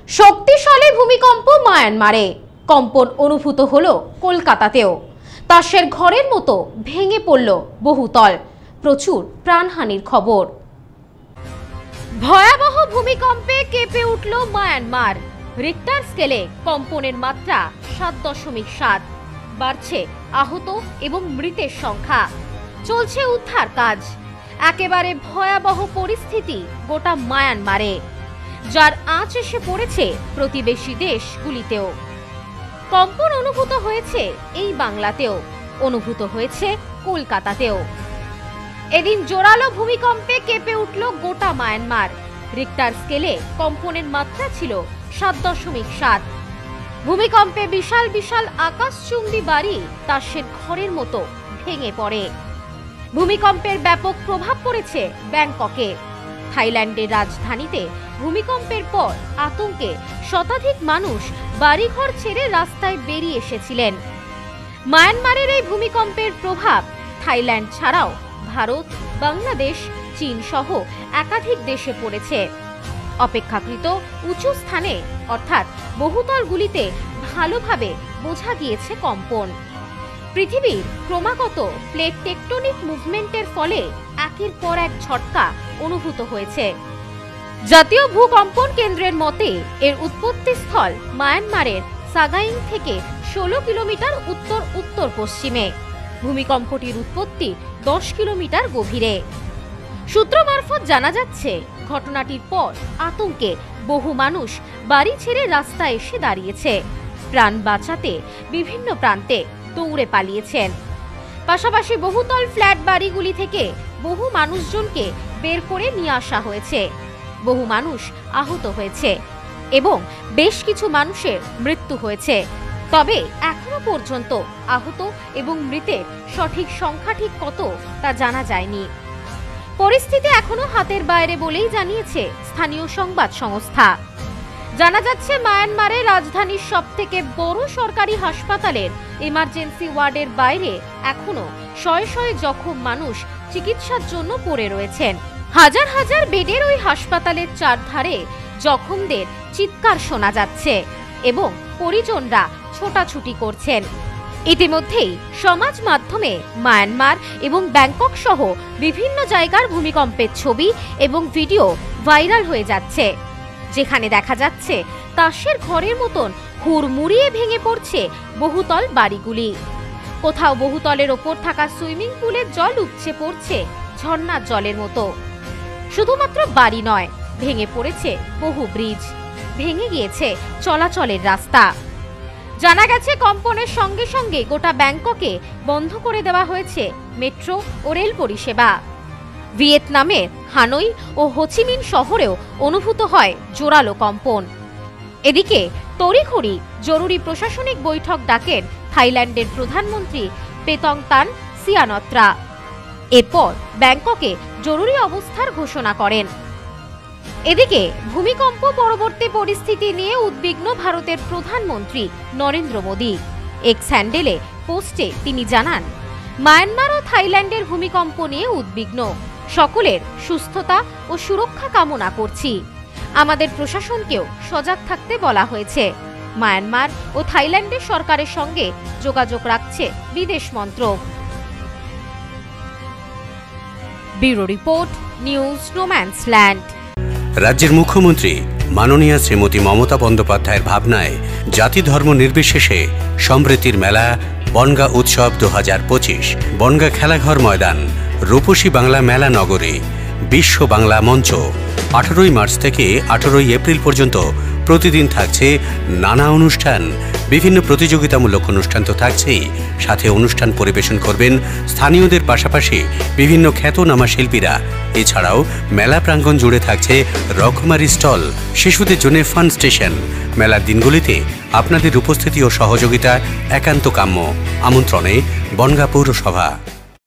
শক্তিশালী ভূমিকম্প মায়ানমারে, কম্পন অনুভূত হলো কলকাতাতেও। তাসের ঘরের মতো ভেঙে পড়ল বহুতল, প্রচুর প্রাণহানির খবর। ভয়াবহ ভূমিকম্পে কেঁপে উঠল মায়ানমার। রিক্টার স্কেলে কম্পনের মাত্রা 7.7। বাড়ছে আহত এবং মৃতের সংখ্যা। চলছে উদ্ধার কাজ। একেবারে ভয়াবহ পরিস্থিতি গোটা মায়ানমারে, যার আঁচ এসে পড়েছে প্রতিবেশী দেশগুলিতেও। কম্পন অনুভূত হয়েছে এই বাংলাতেও, অনুভূত হয়েছে কলকাতাতেও। এদিন জোরালো ভূমিকম্পে কেঁপে উঠল গোটা মায়ানমার। রিক্টার স্কেলে কম্পনের মাত্রা ছিল 7.7। ভূমিকম্পে বিশাল বিশাল আকাশচুম্বী বাড়ি তাসের ঘরের মতো ভেঙে পড়ে। ভূমিকম্পের ব্যাপক প্রভাব পড়েছে ব্যাংককে। থাইল্যান্ডের রাজধানীতে ভূমিকম্পের পর আতঙ্কে শতাধিক মানুষ বাড়িঘর ছেড়ে রাস্তায় বেরিয়ে এসেছিলেন। মায়ানমারের এই ভূমিকম্পের প্রভাব থাইল্যান্ড ছাড়াও ভারত, বাংলাদেশ, চীন সহ একাধিক দেশে পড়েছে। অপেক্ষাকৃত উঁচু স্থানে অর্থাৎ বহুতলগুলিতে ভালোভাবে বোঝা গিয়েছে কম্পন। পৃথিবীর ক্রমাগত প্লেট টেকটনিক মুভমেন্টের ফলে একের পর এক ঝটকা অনুভূত হয়েছে। জাতীয় ভূকম্পন কেন্দ্রের মতে এর উৎপত্তিস্থল মায়ানমারের সাগাইং থেকে 16 কিলোমিটার উত্তর উত্তর পশ্চিমে। ভূমিকম্পটির উৎপত্তি 10 কিলোমিটার গভীরে। সূত্র মারফত জানা যাচ্ছে, ঘটনাটির পর আতঙ্কে বহু মানুষ বাড়ি ছেড়ে রাস্তায় এসে দাঁড়িয়েছে। প্রাণ বাঁচাতে বিভিন্ন প্রান্তে দৌড়ে পালিয়েছেন। পাশাপাশি বহুতল ফ্ল্যাট বাড়িগুলি থেকে বহু মানুষজনকে বের করে নিয়ে আসা হয়েছে। বহু মানুষ আহত হয়েছে এবং বেশ কিছু মানুষের মৃত্যু হয়েছে। তবে এখনো পর্যন্ত আহত এবং মৃতের সঠিক সংখ্যা ঠিক কত তা জানা যায়নি। পরিস্থিতি এখনো হাতের বাইরে বলেই জানিয়েছে স্থানীয় সংবাদ সংস্থা। জানা যাচ্ছে, মায়ানমারের রাজধানীর সবথেকে বড় সরকারি হাসপাতালের ইমার্জেন্সি ওয়ার্ডের বাইরে এখনো শয়ে শয়ে জখম মানুষ চিকিৎসার জন্য পড়ে রয়েছেন। হাজার হাজার বেডের ওই হাসপাতালের চারধারে জখমদের চিৎকার শোনা যাচ্ছে এবং পরিজনরা ছোটাছুটি করছেন। ইতিমধ্যেই সমাজ মাধ্যমে মায়ানমার এবং ব্যাংকক সহ বিভিন্ন জায়গার ভূমিকম্পের ছবি এবং ভিডিও ভাইরাল হয়ে যাচ্ছে, যেখানে দেখা যাচ্ছে তাসের ঘরের মতন হুড়মুড়িয়ে ভেঙে পড়ছে বহুতল বাড়িগুলি। কোথাও বহুতলের ওপর থাকা সুইমিং পুলের জল উপচে পড়ছে ঝর্ণার জলের মতো। শুধুমাত্র বাড়ি নয়, ভেঙে পড়েছে বহু ব্রিজ, ভেঙে গিয়েছে চলাচলের রাস্তা। জানা গেছে, কম্পনের সঙ্গে সঙ্গে গোটা ব্যাংককে বন্ধ করে দেওয়া হয়েছে মেট্রো ও রেল পরিষেবা। ভিয়েতনামের হানই ও হোচিমিন শহরেও অনুভূত হয় জোরালো কম্পন। এদিকে তড়িঘড়ি জরুরি প্রশাসনিক বৈঠক ডাকেন থাইল্যান্ডের প্রধানমন্ত্রী পেতংতান সিয়ানত্রা। এরপর ব্যাংককে জরুরি অবস্থার ঘোষণা করেন। এদিকে ভূমিকম্প পরবর্তী পরিস্থিতি নিয়ে উদ্বিগ্ন ভারতের প্রধানমন্ত্রী নরেন্দ্র মোদী। এক্স হ্যান্ডেলে পোস্টে তিনি জানান, মায়ানমার ও থাইল্যান্ডের ভূমিকম্প নিয়ে উদ্বিগ্ন। সকলের সুস্থতা ও সুরক্ষা কামনা করছি। আমাদের প্রশাসনকেও সজাগ থাকতে বলা হয়েছে। মায়ানমার ও থাইল্যান্ডের সরকারের সঙ্গে যোগাযোগ রাখছে বিদেশ মন্ত্রক। Bureau report, news no man's land. রাজ্যের মুখ্যমন্ত্রী মাননীয়া শ্রীমতী মমতা বন্দ্যোপাধ্যায়ের ভাবনায় জাতি ধর্ম নির্বিশেষে সমৃদ্ধির মেলা বনগাঁ উৎসব 2025 বনগাঁ খেলাঘর ময়দান, রূপসী বাংলা মেলা নগরে, বিশ্ব বাংলা মঞ্চ। 18ই মার্চ থেকে 18ই এপ্রিল পর্যন্ত প্রতিদিন থাকছে নানা অনুষ্ঠান। বিভিন্ন প্রতিযোগিতামূলক অনুষ্ঠান তো থাকছেই, সাথে অনুষ্ঠান পরিবেশন করবেন স্থানীয়দের পাশাপাশি বিভিন্ন খ্যাতনামা শিল্পীরা। এছাড়াও মেলা প্রাঙ্গণ জুড়ে থাকছে রকমারি স্টল, শিশুদের জন্য ফান স্টেশন। মেলার দিনগুলিতে আপনাদের উপস্থিতি ও সহযোগিতা একান্ত কাম্য। আমন্ত্রণে বনগাঁ পৌরসভা।